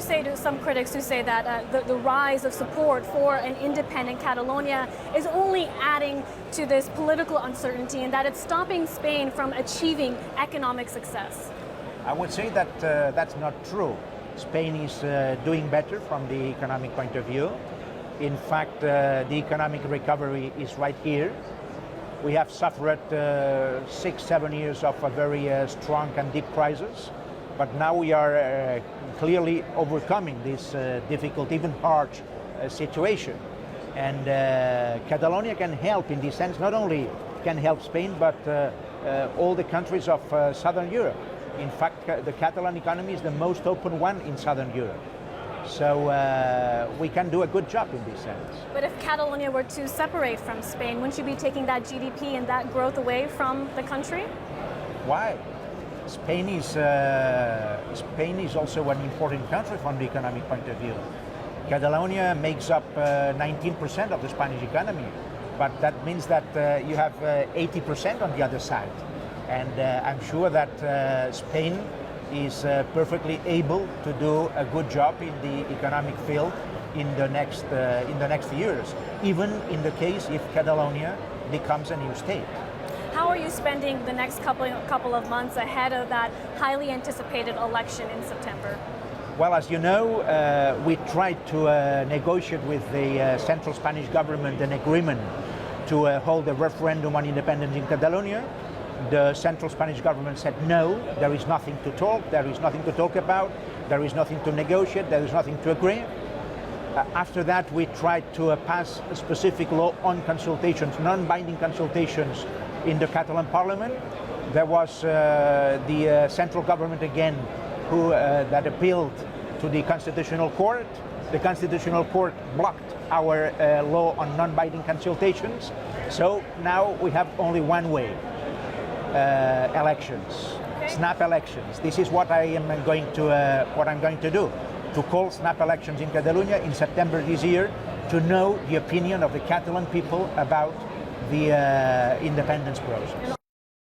say to some critics who say that the rise of support for an independent Catalonia is only adding to this political uncertainty and that it's stopping Spain from achieving economic success? I would say that that's not true. Spain is doing better from the economic point of view. In fact, the economic recovery is right here. We have suffered 6-7 years of a very strong and deep crisis, but now we are clearly overcoming this difficult, even harsh situation. And Catalonia can help in this sense, not only can help Spain, but all the countries of Southern Europe. In fact, the Catalan economy is the most open one in Southern Europe. So we can do a good job in this sense. But if Catalonia were to separate from Spain, wouldn't you be taking that GDP and that growth away from the country? Why? Spain is also an important country from the economic point of view. Catalonia makes up 19% of the Spanish economy, but that means that you have 80% on the other side. And I'm sure that Spain is perfectly able to do a good job in the economic field in the next years, even in the case if Catalonia becomes a new state. How are you spending the next couple of months ahead of that highly anticipated election in September? Well, as you know, we tried to negotiate with the central Spanish government an agreement to hold a referendum on independence in Catalonia. The central Spanish government said no, there is nothing to talk, there is nothing to talk about, there is nothing to negotiate, there is nothing to agree. After that, we tried to pass a specific law on consultations, non-binding consultations in the Catalan parliament. There was the central government again who that appealed to the Constitutional Court. The Constitutional Court blocked our law on non-binding consultations. So now we have only one way. Elections, snap elections. This is what I'm going to do, to call snap elections in Catalonia in September this year, to know the opinion of the Catalan people about the independence process.